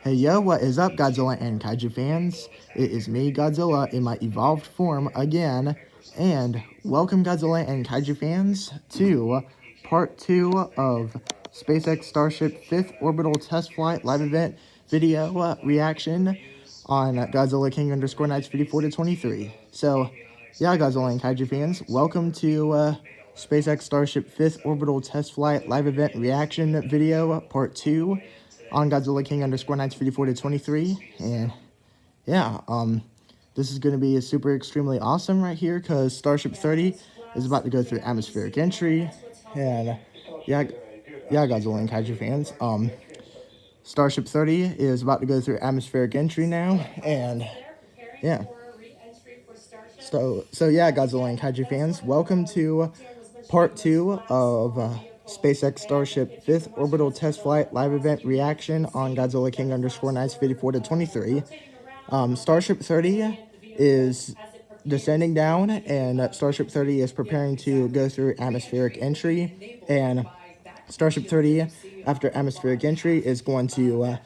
Hey yo, what is up, Godzilla and Kaiju fans? It is me, Godzilla, in my evolved form again, and welcome, Godzilla and Kaiju fans, to part 2 of SpaceX Starship 5th Orbital Test Flight live event video reaction on Godzilla King underscore Knights 54 to 23. So, yeah, Godzilla and Kaiju fans, welcome to SpaceX Starship 5th Orbital Test Flight live event reaction video part 2 on Godzilla King underscore Knights 54 to 23. And yeah, this is going to be a super extremely awesome right here because Starship 30 is about to go through atmospheric entry. And yeah, Godzilla and Kaiju fans, Starship 30 is about to go through atmospheric entry now. And yeah. So yeah, Godzilla and Kaiju fans, welcome to part 2 of SpaceX Starship 5th Orbital Test Flight live event reaction on Godzilla King underscore Knights 54 to 23. Starship 30 is descending down, and Starship 30 is preparing to go through atmospheric entry. And Starship 30, after atmospheric entry, is going to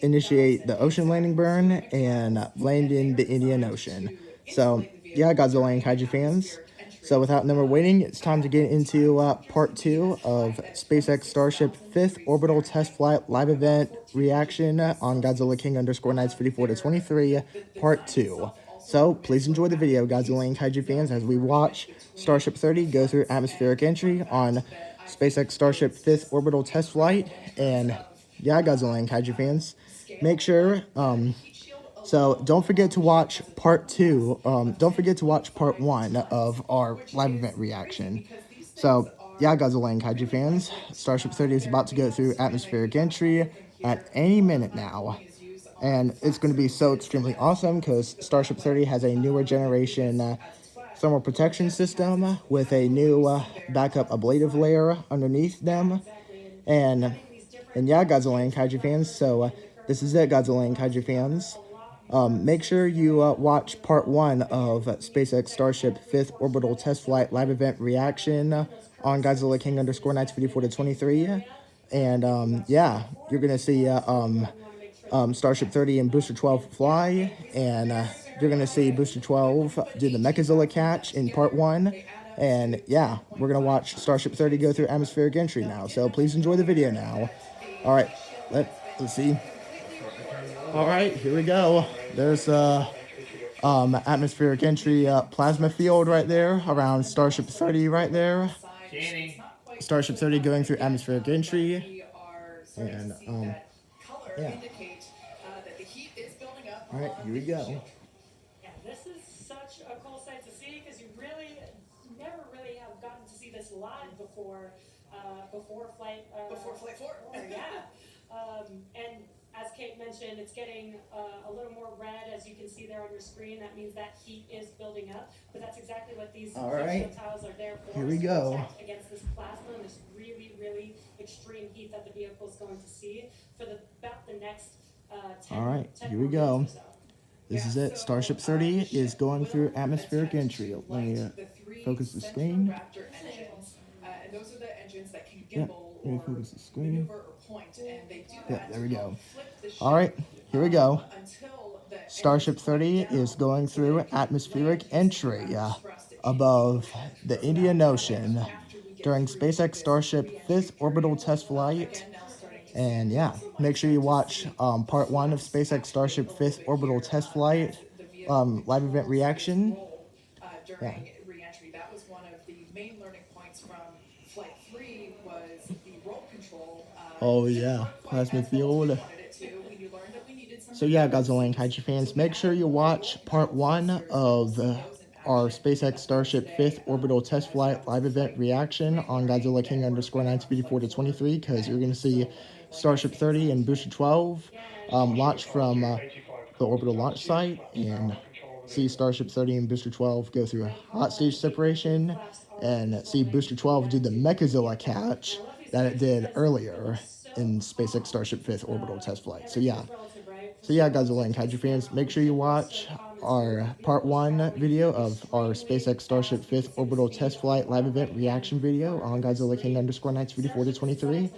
initiate the ocean landing burn and land in the Indian Ocean. So, yeah, Godzilla and Kaiju fans. So, without no more waiting, it's time to get into part 2 of SpaceX Starship 5th Orbital Test Flight live event reaction on Godzilla King underscore Knights 54 to 23, part 2. So, please enjoy the video, Godzilla and Kaiju fans, as we watch Starship 30 go through atmospheric entry on SpaceX Starship 5th Orbital Test Flight. And yeah, Godzilla and Kaiju fans, make sure, so don't forget to watch part 2, don't forget to watch part 1 of our live event reaction. So, yeah, Godzilla and Kaiju fans, Starship 30 is about to go through atmospheric entry at any minute now. And it's going to be so extremely awesome because Starship 30 has a newer generation thermal protection system with a new backup ablative layer underneath them. And yeah, Godzilla and Kaiju fans, so this is it, Godzilla and Kaiju fans. Make sure you watch part 1 of SpaceX Starship 5th Orbital Test Flight live event reaction on Godzilla King underscore Knights 54 to 23. And yeah, you're going to see Starship 30 and Booster 12 fly, and you're going to see Booster 12 do the Mechazilla catch in part 1. And yeah, we're going to watch Starship 30 go through atmospheric entry now. So please enjoy the video now. All right, let's see. All right, here we go. There's atmospheric entry plasma field right there around Starship 30 right there. Starship 30 going through atmospheric entry. And yeah. All right, here we go. Yeah, this is such a cool sight to see because you really never really have gotten to see this live before, before flight 4. Yeah, and as Kate mentioned, it's getting a little more red, as you can see there on your screen. That means that heat is building up, but that's exactly what these tiles are there for. Here we go. Against this plasma and this really extreme heat that the vehicle is going to see for about the next 10. All right, here we go. This is it. Starship 30 is going through atmospheric entry. Let me focus the screen. Yeah, let me focus the screen. Yeah, there we go. All right, here we go. Starship 30 is going through atmospheric entry above the Indian Ocean during SpaceX Starship 5th Orbital Test Flight. And yeah, make sure you watch part 1 of SpaceX Starship 5th Orbital Test Flight live event reaction. Yeah. Re-entry. That was one of the main learning points from Flight 3 was the roll control. Oh yeah, plasma field. So yeah, Godzilla and Kaiju fans, make sure you watch part 1 of our SpaceX Starship 5th Orbital Test Flight live event reaction on Godzilla King underscore 954 to 23, because you're going to see Starship 30 and Booster 12 launch from the orbital launch site, and see Starship 30 and Booster 12 go through a hot stage separation, and see Booster 12 do the Mechazilla catch that it did earlier in SpaceX Starship 5th Orbital Test Flight. So yeah, Godzilla and Kaiju fans, make sure you watch our part 1 video of our SpaceX Starship 5th Orbital Test Flight live event reaction video on Godzilla King _ Nights video 4023.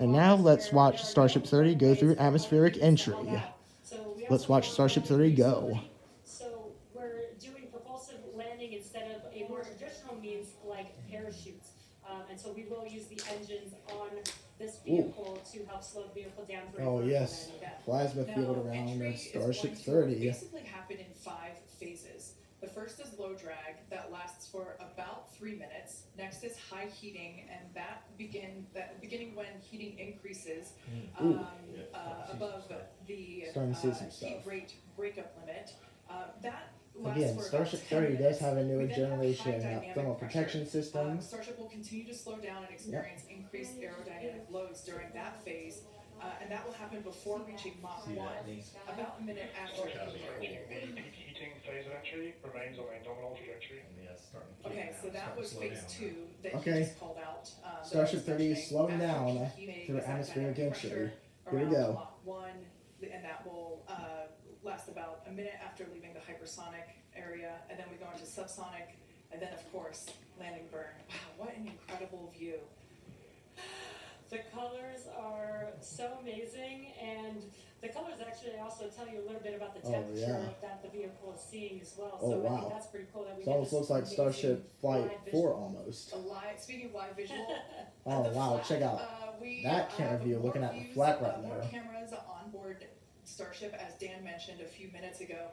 And now let's watch Starship 30 go through atmospheric entry. Let's watch Starship 30 go. So we're doing propulsive landing instead of a more traditional means like parachutes. And so we will use the engines on this vehicle to help slow the vehicle down for Oh yes, plasma field around Starship 30. Basically happen in 5 phases. The first is low drag that lasts for about 3 minutes. Next is high heating, and that beginning when heating increases above the heat rate breakup limit. That again, Starship 30 does have a newer generation thermal protection system. Starship will continue to slow down and experience increased aerodynamic loads during that phase, and that will happen before reaching Mach 1, about a minute after heating phase of entry remains on a nominal trajectory. Okay, so that was phase 2 that he just called out. Starship 30 is slowing down through atmospheric entry. Here we go. Mach 1, and that will last about a minute after leaving the hypersonic area, and then we go into subsonic, and then of course landing burn. Wow, what an incredible view. The colors are so amazing, and the colors actually also tell you a little bit about the temperature that the vehicle is seeing as well. Oh, so wow. I think that's pretty cool that we It almost looks like Starship Flight 4 almost. Speaking of live visual, oh wow, check out that camera view looking at the flat right more there. Cameras on board Starship, as Dan mentioned a few minutes ago.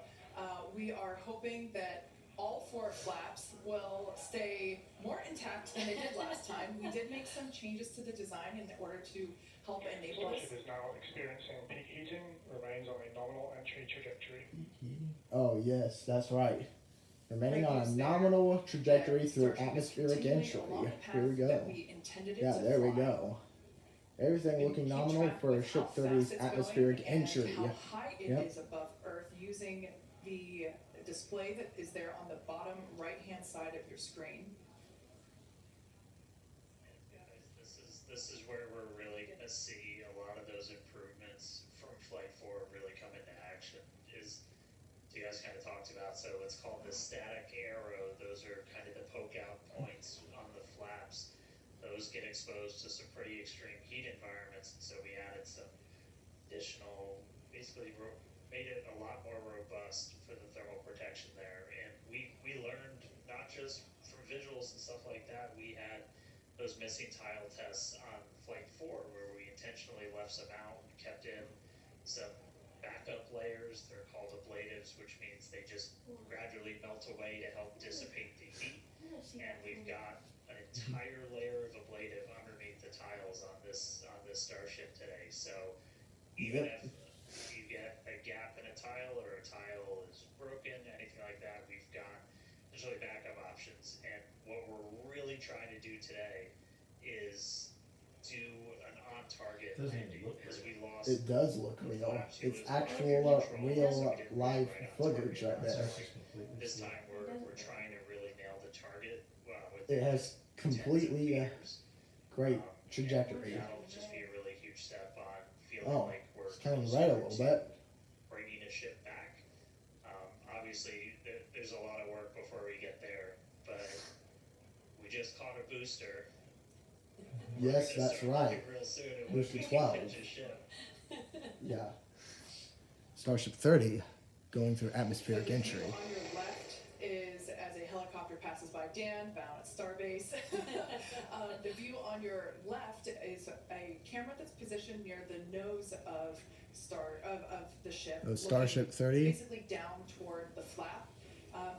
We are hoping that all 4 flaps will stay more intact than they did last time. We did make some changes to the design in order to help enable us. Starship is now experiencing peak heating, remains on a nominal entry trajectory. Oh yes, that's right. Remaining on a nominal trajectory through atmospheric entry. Here we go. Yeah, there we go. Everything looking nominal for Ship 30's atmospheric entry. How high it is above Earth using the display that is there on the bottom right-hand side of your screen. This is where we're really going to see a lot of those improvements from Flight 4 really come into action. You guys kind of talked about, so it's called the static arrow. Those are kind of the poke out points on the flaps. Those get exposed to some pretty extreme heat environments, and so we added some additional, basically made it a lot more robust for the thermal protection there. And we learned not just from visuals and stuff like that. We had those missing tile tests on Flight 4 where we intentionally left some out and kept in some backup layers. They're called ablatives, which means they just gradually melt away to help dissipate the heat. And we've got an entire layer of ablative underneath the tiles on this Starship today. So even if you get a gap in a tile or a tile is broken, anything like that, we've got usually backup options. And what we're really trying to do today is do an on-target landing, because we lost. It does look real. It's actual real live footage right there. This time we're trying to really nail the target. It has completely great trajectory. That'll just be a really huge step on feeling like we're turning right a little bit. Bringing a ship back. Obviously, there's a lot of work before we get there, but we just caught a booster. Yes, that's right. Booster 12. Yeah. Starship 30 going through atmospheric entry. On your left is as a helicopter passes by Dan, bound at Starbase. The view on your left is a camera that's positioned near the nose of the ship. Starship 30. Basically down toward the flap.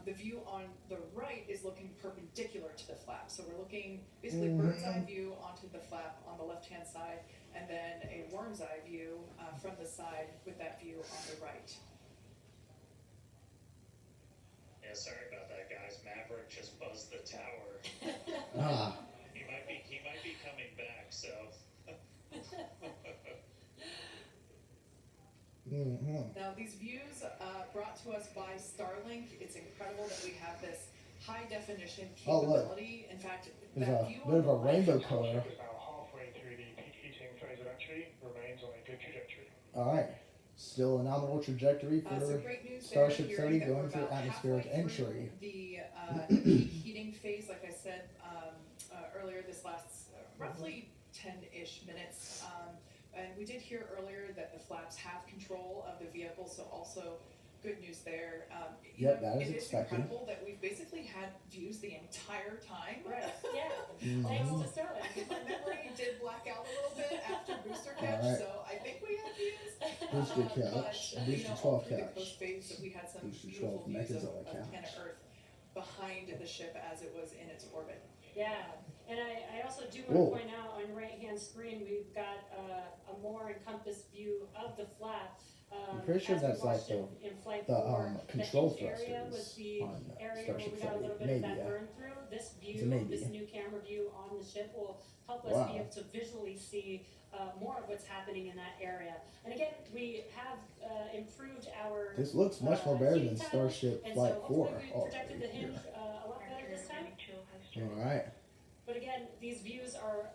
The view on the right is looking perpendicular to the flap. So we're looking basically bird's eye view onto the flap on the left-hand side, and then a worm's eye view from the side with that view on the right. Yeah, sorry about that, guys. Maverick just buzzed the tower. He might be coming back, so. Now these views brought to us by Starlink. It's incredible that we have this high definition capability. In fact, there's that a view bit of a on the right rainbow color. About halfway through the peak heating phase of entry, remains on a good trajectory. Alright, Still a nominal trajectory So for great news there, Starship hearing 30 that we're going through about atmospheric halfway through entry. the peak heating phase. Like I said earlier, this lasts roughly 10-ish minutes. And we did hear earlier that the flaps have control of the vehicle, so also good news there. Yep, that is it expected. is incredible that we've basically had views the entire time. Right. Yeah. Mhm. Thanks to Starlink. My memory did black out a little bit after booster catch, Alright. so I think we had views. Booster But catch, you booster know, 12 all through the catch. coast phase, we had some Booster beautiful 12 views of Mechazoic planet catch. Earth behind the ship as it was in its orbit. Yeah, and I also do Whoa. want to point out on your right-hand screen, we've got a more encompassed view of the flap. I'm pretty sure as we that's like watched in Flight the 4, control the hinge area was thrusters the on area where Starship we got a 30. little bit Maybe, of that yeah. burn through. This It's view, a maybe. this new camera view on the ship will help us Wow. be able to visually see more of what's happening in that area. And again, we have improved our This looks much more better than heat times, Starship and Flight so 4 hopefully we protected the already hinge here. a lot better this time. Alright. But again, these views are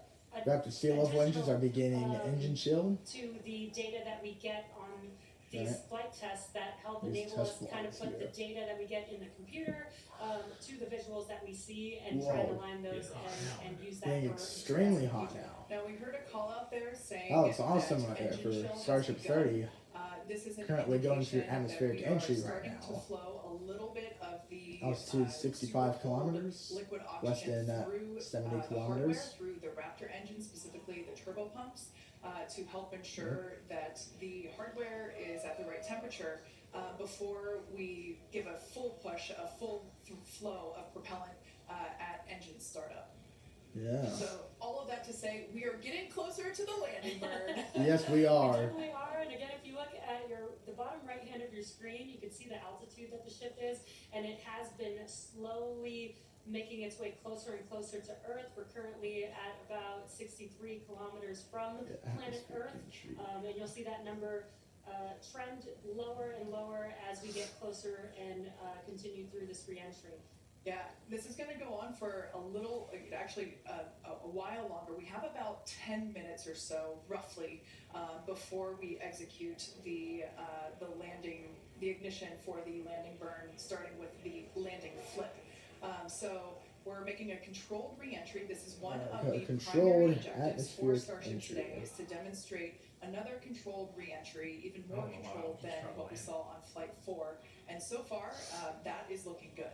Raptor sea level engines are beginning engine chill. to the data that we get on these Right. flight tests that help These enable test us kind of flights put here. the data that we get in the computer to the visuals that we see and try to Whoa. align those and use that Getting for extremely hot now. Now we heard a call out there saying That looks awesome that right there engine chill for has Starship begun. 30. This is an Currently going through indication that atmospheric we are entry right starting now. to flow a little bit of the Altitude 65 super cold kilometers, liquid less oxygen than through 70 the hardware, kilometers. through the Raptor engine, specifically the turbo pumps, to help ensure that the hardware is at the right temperature before we give a full push, a full flow of propellant at engine startup. Yeah. So all of that to say, we are getting closer to the landing burn. Yes, we We are. definitely are, and again, if you look at the bottom right hand of your screen, you can see the altitude that the ship is, and it has been slowly making its way closer and closer to Earth. We're currently at about 63 kilometers from planet Earth, and you'll see that number trend lower and lower as we get closer and continue through this re-entry. Yeah, this is going to go on for a little, actually a while longer. We have about 10 minutes or so, roughly, before we execute the landing, the ignition for the landing burn, starting with the landing flip. So we're making a controlled re-entry. This is one of the primary objectives for Starship today, is to demonstrate another controlled re-entry, even more controlled than what we saw on Flight 4. And so far, that is looking good.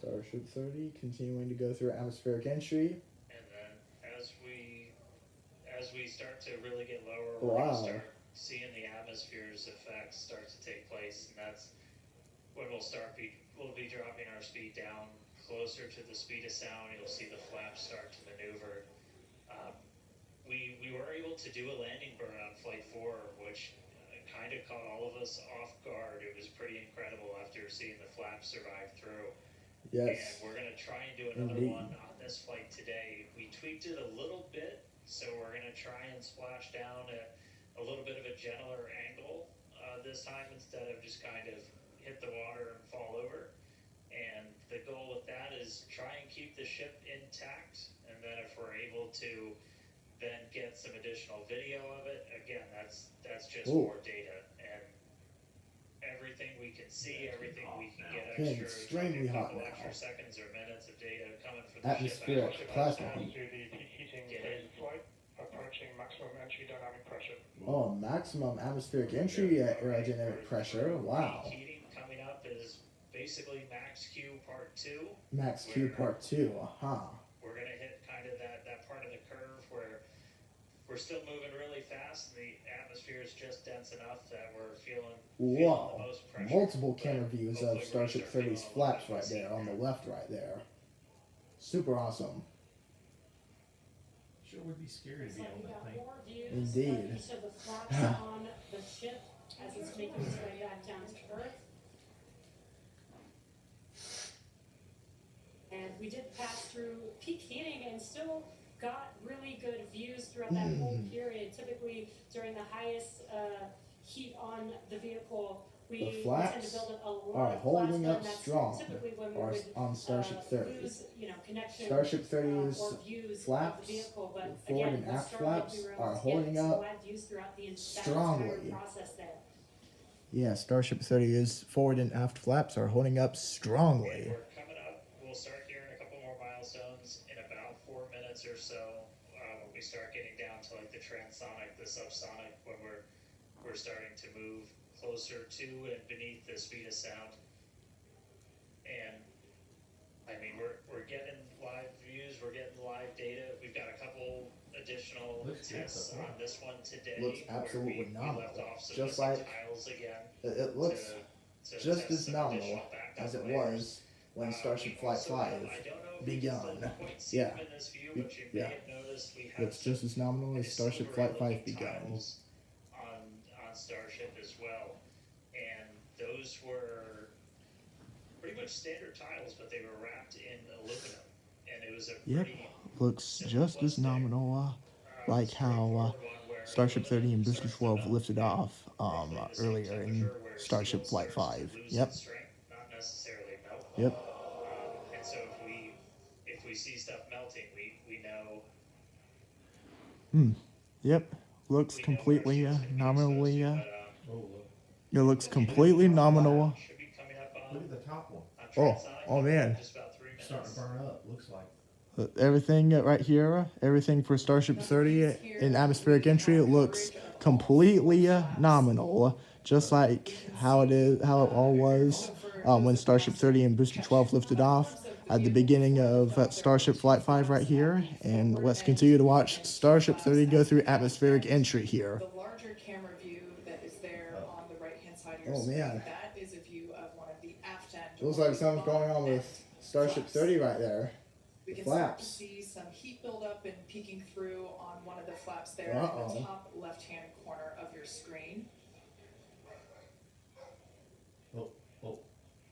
Starship 30 continuing to go through atmospheric entry. And then as we start to really get lower, Wow. we're going to start seeing the atmosphere's effects start to take place, and that's when we'll be dropping our speed down closer to the speed of sound. You'll see the flaps start to maneuver. We were able to do a landing burn on Flight 4, which kind of caught all of us off guard. It was pretty incredible after seeing the flaps survive through. Yes. And we're going to try and do another Indeed. one on this flight today. We tweaked it a little bit, so we're going to try and splash down at a little bit of a gentler angle this time instead of just kind of hit the water and fall over. And the goal with that is try and keep the ship intact, and then if we're able to then get some additional video of it, again, that's just Ooh. more data. And everything we can see, everything we can get Getting extra, extremely a hot couple now. extra seconds or minutes of data coming from the Atmospheric ship. plasma To heat. the peak heating phase of flight, approaching maximum entry dynamic pressure. Oh, maximum atmospheric entry aerodynamic pressure. Wow. Peak heating coming up is basically max Q part 2. Max Q part 2. Aha. We're going to hit kind of that part of the curve where we're still moving really fast, and the atmosphere is just dense enough that we're feeling the Wow. most pressure. Multiple but camera views hopefully of we're Starship gonna start 30's feeling a flaps little right bit there on the more. left right there. Super awesome. Sure would be scary to Looks be like on we that got thing. more views Indeed. of each of the flaps on the ship as it's making its way back down to Earth. And we did pass through peak heating and still got really good views throughout that whole period. Typically, during the highest heat on the vehicle, we The tend to flaps build a lot are of flaps, holding and up that's strong typically when we or would on Starship 30. lose, connection Starship 30's or views of the flaps, vehicle. But forward again, and with aft Starlink, we flaps, were able are to holding get up wide views throughout that entire strongly. process there. Yeah, Starship 30's forward and aft flaps are holding up And strongly. we're coming up. We'll start hearing a couple more milestones in about 4 minutes or so. When we start getting down to like the transonic, the subsonic, when we're starting to move closer to and beneath the speed of sound. And I mean, we're getting live views, we're getting live data. We've got a couple additional tests on this one today. Looks absolutely where we nominal. left off some Just missing like tiles again. it looks to just test as some nominal additional backup as it layers. was when Starship We Flight also have, 5 I don't know if you can still begun. quite see Yeah. them in this view, but you may Yeah. have noticed we have Looks just as nominal as Starship Flight 5 begun. tiles on Starship as well, and those were pretty much standard tiles, but they were wrapped in aluminum, and it was a Yep, pretty looks just as nominal like how Starship 30 and Booster 12 lifted off earlier in Starship Flight 5. Yep. Not necessarily melt. Yep. And so if we see stuff melting, we know. Yep. Looks we know completely where she was gonna be nominally. supposed to, It looks completely nominal. should be coming up Look at the top one. on Oh, transonic oh in man. just about 3 minutes. Starting to burn up, looks like. Everything right here, everything for Starship 30 in atmospheric entry, it looks completely nominal, just like how it all was when Starship 30 and Booster 12 lifted off at the beginning of Starship Flight 5 right here. And let's continue to watch Starship 30 go through atmospheric entry here. The larger camera view that is there on the right-hand side of your Oh, screen, man. that is a view of one of the aft end. Looks or like something's going on with bottom Starship flaps. 30 right there. We The can start to flaps. see some heat buildup and peeking through on one of the flaps there in Uh-oh. the top left-hand corner of your screen. Oh,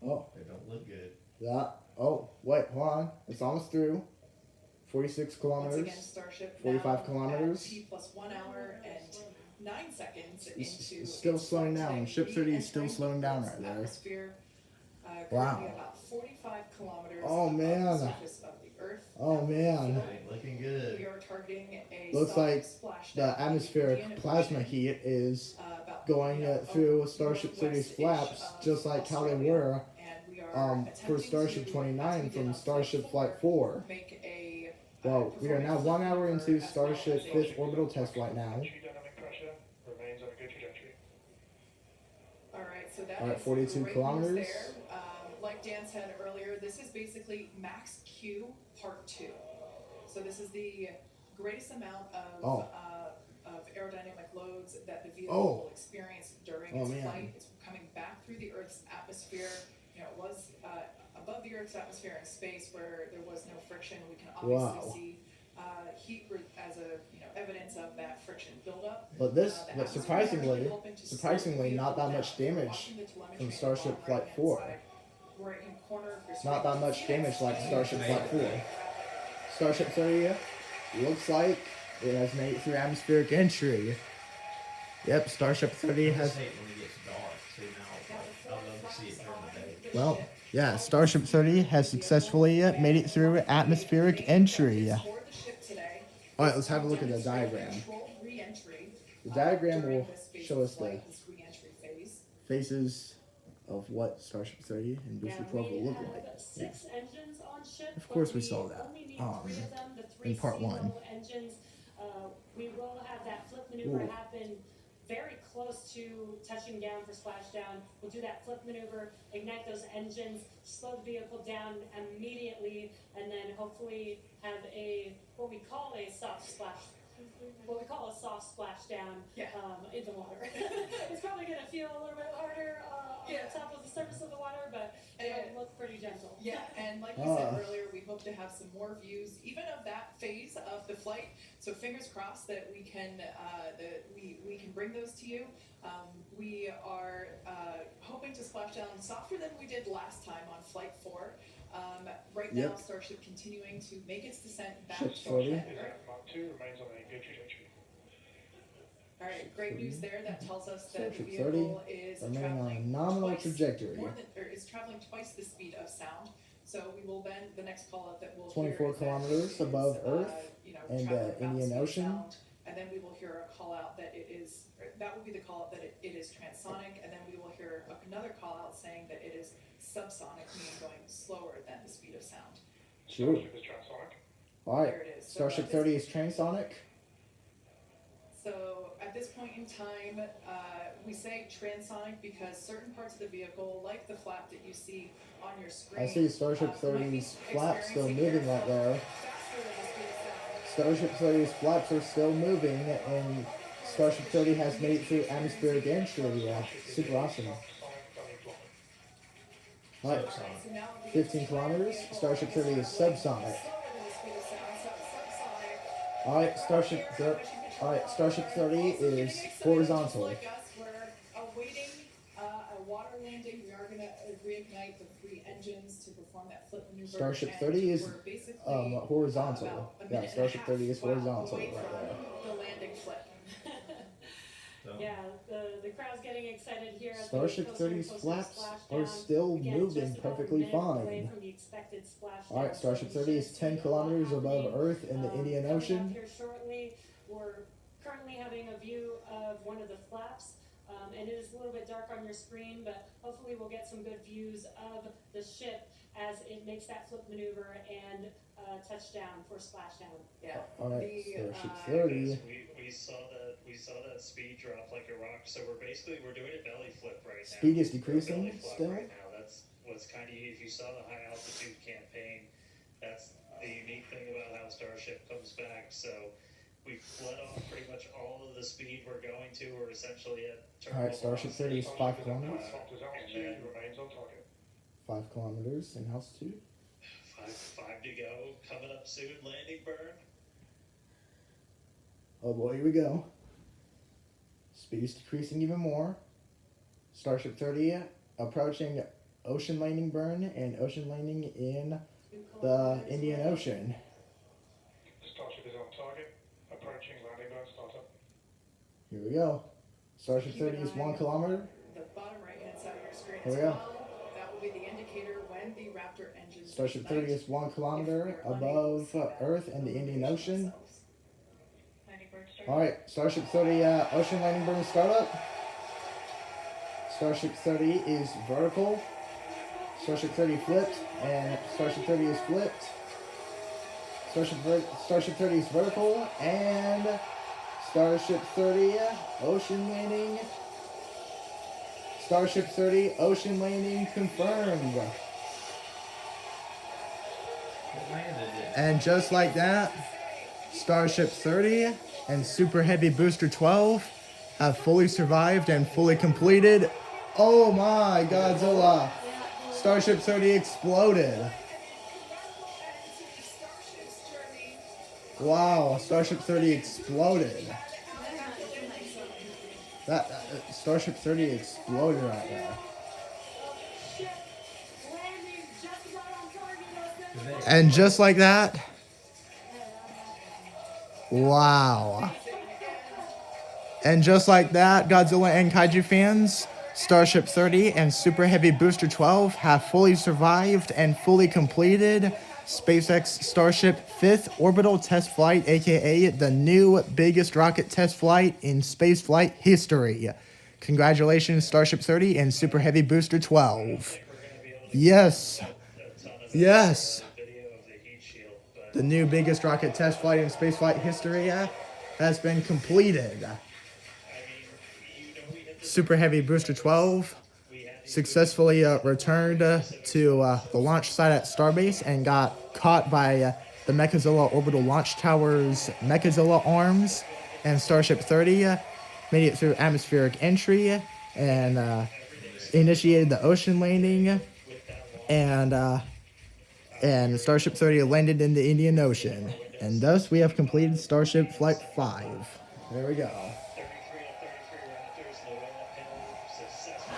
Oh, they don't look good. that. Oh, wait, hold on. It's almost through. 46 Once kilometers. again, Starship 45 now kilometers. at T plus 1 hour and 9 seconds It's into still its slowing flight down. today, Ship 30 is still re-entering slowing down Earth's right there. atmosphere, Wow. currently about 45 kilometers Oh, above man. the surface of the Earth. Oh man. It ain't looking We good. are targeting a Looks soft like splashdown the in the atmospheric Indian plasma Ocean, heat is about, going through Starship 30's northwest-ish flaps, of just like how they Australia. were And we are for attempting Starship to, 29 as we did from on Starship Flight 4. make a Well, we are now 1 hour into Starship Starship 5th orbital test right now. Entry dynamic pressure remains on a good trajectory. All right, so that All right, is 42 great kilometers. news there. Like Dan said earlier, this is basically max Q part 2. So this is the greatest amount of aerodynamic loads that the vehicle Oh. will experience during Oh, its man. flight. It's coming back through the Earth's atmosphere. It was above the Earth's atmosphere in space where there was no friction. We can obviously Wow. see heat as a evidence of that friction buildup. But this, The but atmosphere surprisingly, will open to surprisingly, not that much slow down. damage Watching the telemetry from on the Starship bottom Flight right-hand 4. side, right-hand corner of your Not screen, that you much can see damage like that Starship Flight 4. Starship 30 looks like it has made it through atmospheric entry. Yep, Starship 30 I has. just hate when it gets dark, so now, like, I'd love to see it during the day. Well, yeah, Starship 30 has successfully made it through atmospheric entry. For the ship today, All right, let's have a look at the diagram. controlled re-entry, The diagram during will this phase show of us the flight, this re-entry phase. faces of what Starship 30 and Booster 12 will We look have like. 6 engines on ship. Of course but we saw that, only need 3 in of them, the 3 part sea 1. level engines. We will have that flip maneuver Ooh. happen very close to touching down for splashdown. We'll do that flip maneuver, ignite those engines, slow the vehicle down immediately, and then hopefully have what we call a soft splashdown Yeah. in the water. It's probably going to feel a little bit harder on Yeah. the top of the surface of the water, but it'll look pretty gentle. Yeah, and like we Ah. said earlier, we hope to have some more views, even of that phase of the flight. So fingers crossed that we can we can bring those to you. We are hoping to splash down softer than we did last time on Flight 4. Right now, Yep. Starship continuing to make its descent back Ship's to 40. Earth. Mark 2 remains on a good trajectory. All right, great news there. That tells us that the Starship 30 vehicle is remaining on a traveling nominal twice trajectory. is traveling twice the speed of sound. So we will then, the next call out that we'll 24 hear is that kilometers it is, above Earth and traveling about the Indian speed of Ocean. sound. And then we will hear a call out that it is, that will be the call out that it is transonic. And then we will hear another call out saying that it is subsonic, meaning going slower than the speed of sound. True. Starship is transonic. All right. There it is. So Starship at this- 30 is transonic. So at this point in time, we say transonic because certain parts of the vehicle, like the flap that you see on your screen, I see Starship might be 30's flaps still experiencing moving right airflow there. faster than the speed of sound. Starship 30's flaps are still moving, and Starship 30 has made it through atmospheric entry. Yeah, super awesome. All right, Subsonic. So now the 15 kilometers. Starship 30 is subsonic. slower than the speed of sound, so subsonic. All right, Starship 30 is horizontal. Like us, we're awaiting a water landing. We are going to reignite the 3 engines to perform that flip maneuver. Starship and 30 is we're basically, horizontal. about a Yeah, minute and a Starship half 30 is horizontal away right from there. the landing flip. So, Yeah, the crowd's getting excited here. as we Starship get closer and 30's closer to flaps splashdown. are still Again, moving just about a perfectly minute away fine. from the expected splashdown. All right, Starship So we 30 is should 10 see a lot kilometers above happening, Earth in the Indian coming up Ocean. Here shortly, we're currently having a view of one of the flaps. And it is a little bit dark on your screen, but hopefully we'll get some good views of the ship as it makes that flip maneuver and touchdown for splashdown. Yeah. All right, The, Starship uh, 30. We saw that speed drop like a rock. So we're doing a belly flip right now. Speed is We're decreasing belly flop still. right now. That's what's kind of, if you saw the high altitude campaign, that's the unique thing about how Starship comes back. So we've let off pretty much all of the speed we're going to. We're essentially at All right, Starship 30 is 5 kilometers. Starship's altitude remains on target. 5 kilometers in altitude. Five to go. Coming up soon. Landing burn. Oh boy, here we go. Speed is decreasing even more. Starship 30 approaching ocean landing burn and ocean landing in the Indian Ocean. Starship is on target. Approaching landing burn startup. Here we go. Starship Keep an 30 is eye 1 kilometer. the bottom right-hand side of your screen Here as we go. well. That will be the indicator when the Raptor engines Starship ignite. 30 is 1 kilometer If you're unable to above see that, Earth and the Indian Ocean. themselves. Landing burn startup. All right, Starship 30 ocean landing burn startup. Starship 30 is vertical. Starship 30 flipped, and Starship 30 is flipped. Starship 30 is vertical, and Starship 30 ocean landing. Starship 30 ocean landing confirmed. it landed it. And just like that, Starship 30 and Super Heavy Booster 12 have fully survived and fully completed. Oh my Godzilla! Starship 30 exploded. Wow, Starship 30 exploded. That Starship 30 exploded right there. Ship landing just about on target. Did they- And just like that, wow. And just like that, Godzilla and Kaiju fans, Starship 30 and Super Heavy Booster 12 have fully survived and fully completed SpaceX Starship 5th orbital test flight, aka the new biggest rocket test flight in spaceflight history. Congratulations, Starship 30 and Super Heavy Booster 12. Yes. Yes. Video of the heat shield, but The new biggest rocket test flight in spaceflight history has been completed. we hit the Super Heavy Booster 12 successfully returned to the launch site at Starbase and got caught by the Mechazilla Orbital Launch Tower's Mechazilla arms, and Starship 30 made it through atmospheric entry and initiated the ocean landing, and Starship 30 landed in the Indian Ocean, and thus we have completed Starship Flight 5. There we go. 33 to 33 Raptors, Noella Hill, successful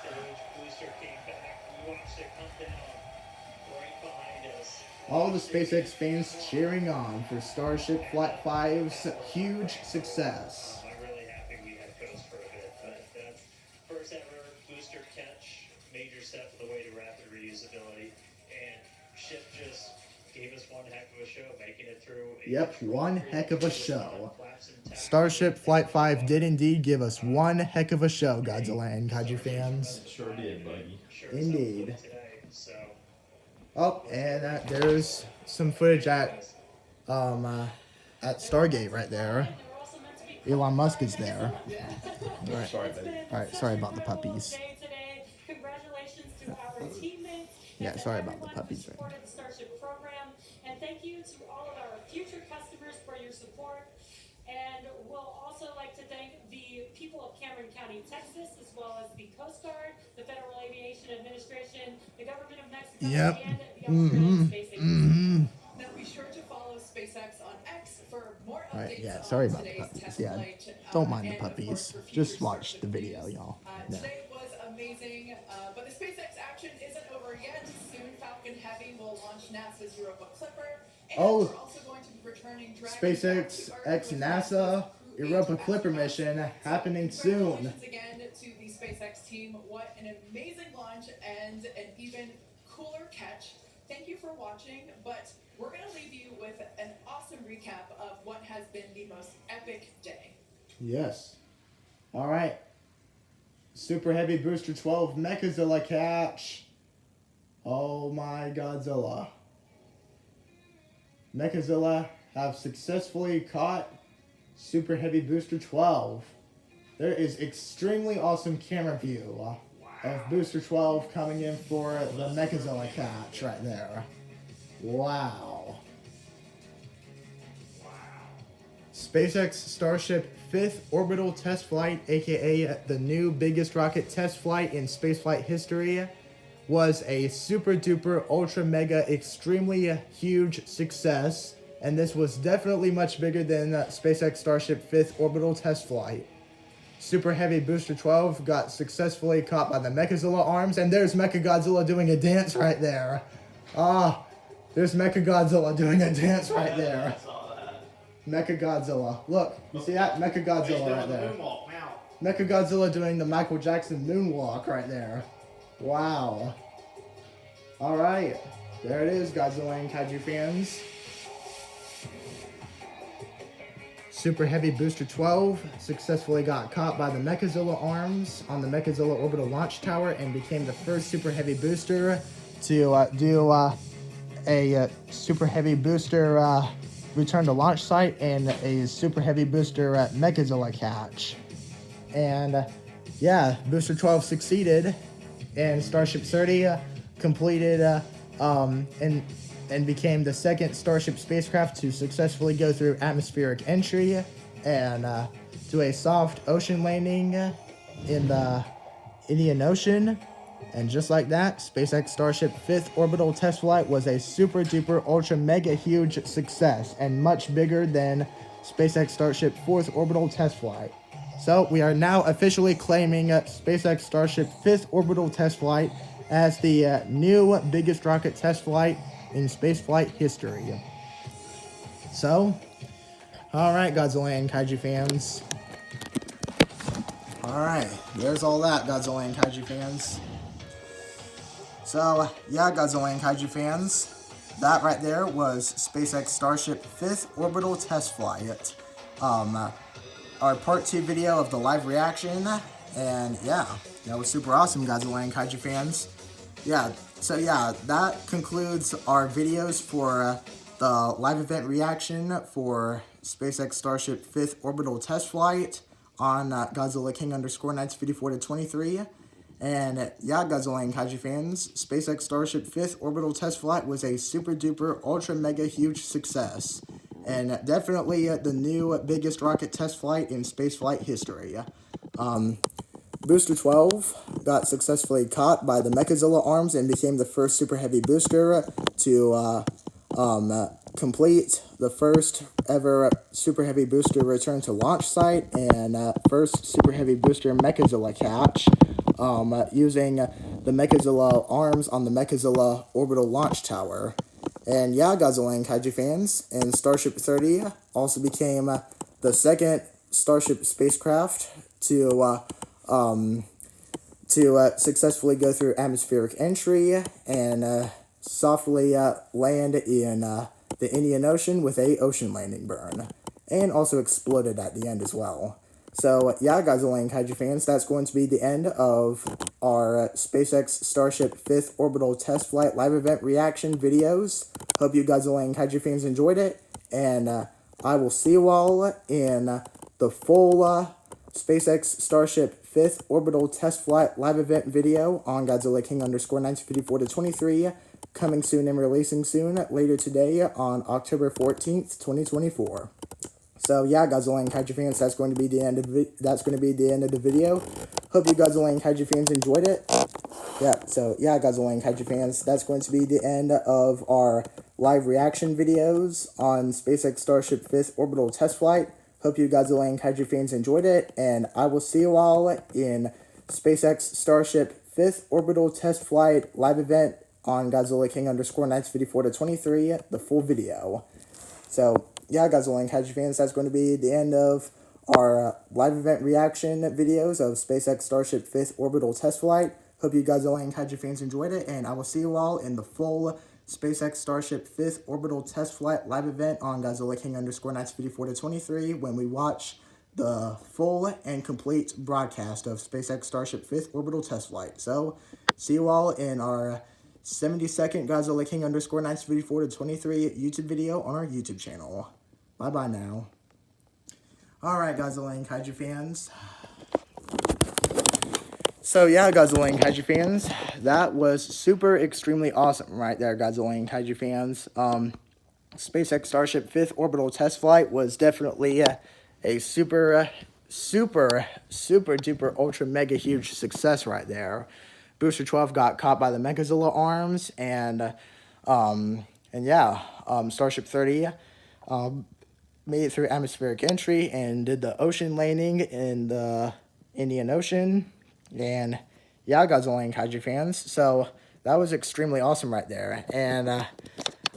stage. Booster came back. We watched it come down right behind us. All the SpaceX fans cheering on for Starship Flight 5's huge success. I'm really happy one heck of a show, making it through. Yep, one heck of a show. Starship Flight 5 did indeed give us one heck of a show, Godzilla and Kaiju fans. Sure did, buddy. Indeed. Today, so. Oh, and there's some footage at Stargate right there. Elon Musk is there. All right. Sorry, buddy. All right, sorry about the puppies. Congratulations to our teammates. Yeah, sorry about the puppies. Right. Supported the Starship program, and thank you to all of our future customers for your support. And we'll also like to thank the people of Cameron County, Texas, as well as the Coast Guard, the Federal Aviation Administration, the government of Mexico, Yep. and the Australian Space Agency. Now be sure to follow SpaceX on X for more updates. Right, yeah, sorry on about the today's puppies. test Yeah, flight, don't mind the and, of puppies. course, for Just future watch Starship the video, news. y'all. Yeah. Today was amazing, but the SpaceX action isn't over yet. Soon Falcon Heavy will launch NASA's Europa Clipper. And Oh, we're also going to be returning Dragon SpaceX back to Earth X with NASA NASA's Crew Europa 8 Clipper astronauts. mission So happening soon. congratulations again to the SpaceX team. What an amazing launch and an even cooler catch. Thank you for watching, but we're going to leave you with an awesome recap of what has been the most epic day. Yes. All right. Super Heavy Booster 12 Mechazilla catch. Oh my Godzilla. Mechazilla have successfully caught Super Heavy Booster 12. There is extremely awesome camera view of Booster 12 coming in for the Mechazilla catch right there. Wow. SpaceX Starship 5th orbital test flight, aka the new biggest rocket test flight in spaceflight history, was a super duper ultra mega extremely huge success, and this was definitely much bigger than SpaceX Starship 5th orbital test flight. Super Heavy Booster 12 got successfully caught by the Mechazilla arms, and there's Mechagodzilla doing a dance right there. Ah, there's Mechagodzilla doing a dance right there. Mechagodzilla. Look, you see that? Mechagodzilla right there. Mechagodzilla doing the Michael Jackson moonwalk right there. Wow. Alright. There it is, Godzilla and Kaiju fans. Super Heavy Booster 12 successfully got caught by the Mechazilla arms on the Mechazilla Orbital Launch Tower and became the first Super Heavy Booster to do a Super Heavy Booster return to launch site and a Super Heavy Booster Mechazilla catch. And yeah, Booster 12 succeeded, and Starship 30 completed and became the second Starship spacecraft to successfully go through atmospheric entry and do a soft ocean landing in the Indian Ocean. And just like that, SpaceX Starship 5th orbital test flight was a super duper ultra mega huge success and much bigger than SpaceX Starship 4th orbital test flight. So we are now officially claiming SpaceX Starship 5th orbital test flight as the new biggest rocket test flight in spaceflight history. So, alright, Godzilla and Kaiju fans. Alright, there's all that, Godzilla and Kaiju fans. So, yeah, Godzilla and Kaiju fans, that right there was SpaceX Starship 5th orbital test flight. Our part 2 video of the live reaction, and yeah, that was super awesome, Godzilla and Kaiju fans. Yeah, so yeah, that concludes our videos for the live event reaction for SpaceX Starship 5th orbital test flight on Godzilla King _Knights 54-23. And yeah, Godzilla and Kaiju fans, SpaceX Starship 5th orbital test flight was a super duper ultra mega huge success. And definitely the new biggest rocket test flight in spaceflight history. Booster 12 got successfully caught by the Mechazilla arms and became the first Super Heavy booster to complete the first ever Super Heavy booster return to launch site and first Super Heavy booster Mechazilla catch using the Mechazilla arms on the Mechazilla orbital launch tower. And yeah, Godzilla and Kaiju fans, and Starship 30 also became the second Starship spacecraft to successfully go through atmospheric entry and softly land in the the Indian Ocean with a ocean landing burn, and also exploded at the end as well. So yeah, Godzilla and Kaiju fans, that's going to be the end of our SpaceX Starship 5th Orbital Test Flight live event reaction videos. Hope you Godzilla and Kaiju fans enjoyed it, and I will see you all in the full SpaceX Starship 5th Orbital Test Flight live event video on Godzilla King _1954 to 23, coming soon and releasing soon later today on October 14th, 2024. So yeah, Godzilla and Kaiju fans, that's going to be the end of the video. Hope you Godzilla and Kaiju fans enjoyed it. Yeah, so yeah, Godzilla and Kaiju fans, that's going to be the end of our live reaction videos on SpaceX Starship 5th Orbital Test Flight. Hope you Godzilla and Kaiju fans enjoyed it, and I will see you all in SpaceX Starship 5th Orbital Test Flight live event on Godzilla King _1954 to 23, the full video. So yeah, Godzilla and Kaiju fans, that's going to be the end of our live event reaction videos of SpaceX Starship 5th Orbital Test Flight. Hope you Godzilla and Kaiju fans enjoyed it, and I will see you all in the full SpaceX Starship 5th Orbital Test Flight live event on Godzilla King _1954 to 23 when we watch the full and complete broadcast of SpaceX Starship 5th Orbital Test Flight. So, see you all in our 70-second Godzilla King _1954 to 23 YouTube video on our YouTube channel. Bye-bye now. Alright, Godzilla and Kaiju fans. So yeah, Godzilla and Kaiju fans, that was super extremely awesome right there, Godzilla and Kaiju fans. SpaceX Starship 5th Orbital Test Flight was definitely a super duper ultra mega huge success right there. Booster 12 got caught by the Megazilla arms, and yeah, Starship 30 made it through atmospheric entry and did the ocean landing in the Indian Ocean. And yeah, Godzilla and Kaiju fans, so that was extremely awesome right there. And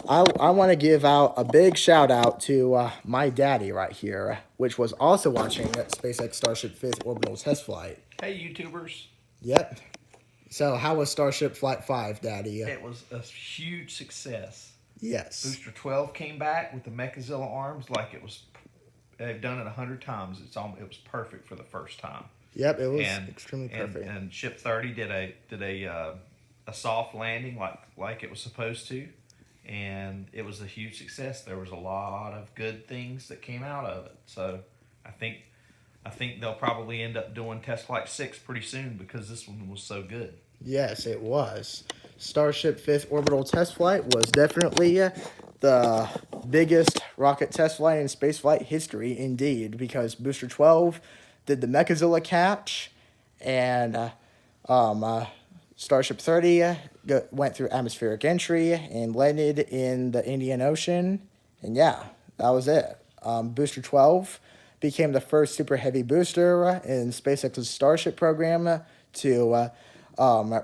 I want to give out a big shout out to my daddy right here, which was also watching SpaceX Starship 5th Orbital Test Flight. Hey, YouTubers. Yep. So how was Starship Flight 5, Daddy? It was a huge success. Yes. Booster 12 came back with the Mechazilla arms like it was. They've done it 100 times. It was perfect for the first time. Yep, it was extremely perfect. And Ship 30 did a soft landing like it was supposed to, and it was a huge success. There was a lot of good things that came out of it. So I think they'll probably end up doing Test Flight 6 pretty soon because this one was so good. Yes, it was. Starship 5th Orbital Test Flight was definitely the biggest rocket test flight in spaceflight history, indeed, because Booster 12 did the Mechazilla catch, and Starship 30 went through atmospheric entry and landed in the Indian Ocean, and yeah, that was it. Booster 12 became the first super heavy booster in SpaceX's Starship program to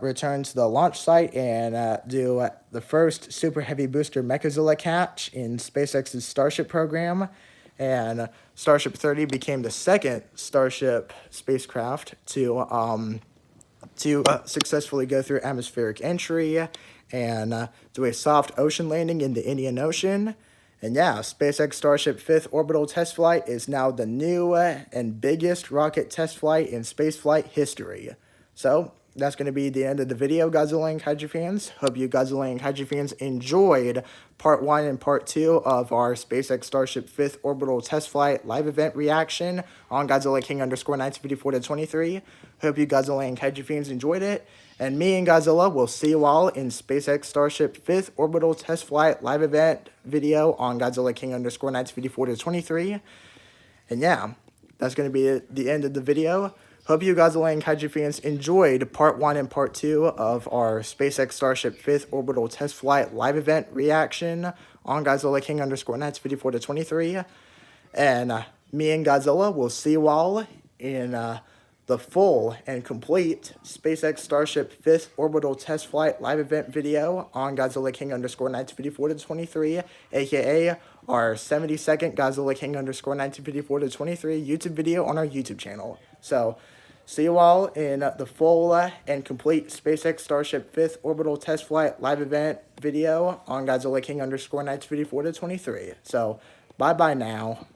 return to the launch site and do the first super heavy booster Mechazilla catch in SpaceX's Starship program. And Starship 30 became the second Starship spacecraft to successfully go through atmospheric entry and do a soft ocean landing in the Indian Ocean. And yeah, SpaceX Starship 5th Orbital Test Flight is now the new and biggest rocket test flight in spaceflight history. So that's going to be the end of the video, Godzilla and Kaiju fans. Hope you Godzilla and Kaiju fans enjoyed part 1 and part 2 of our SpaceX Starship 5th Orbital Test Flight live event reaction on Godzilla King _1954 to 23. Hope you Godzilla and Kaiju fans enjoyed it. And me and Godzilla will see you all in SpaceX Starship 5th Orbital Test Flight live event video on Godzilla King _1954 to 23. And yeah, that's going to be the end of the video. Hope you Godzilla and Kaiju fans enjoyed part 1 and part 2 of our SpaceX Starship 5th Orbital Test Flight live event reaction on Godzilla King _1954 to 23. And me and Godzilla will see you all in the full and complete SpaceX Starship 5th Orbital Test Flight live event video on Godzilla King _1954 to 23, aka our 70-second Godzilla King _1954 to 23 YouTube video on our YouTube channel. So, See you all in the full and complete SpaceX Starship 5th Orbital Test Flight live event video on Godzilla King _Nights 54 to 23. So, bye-bye now.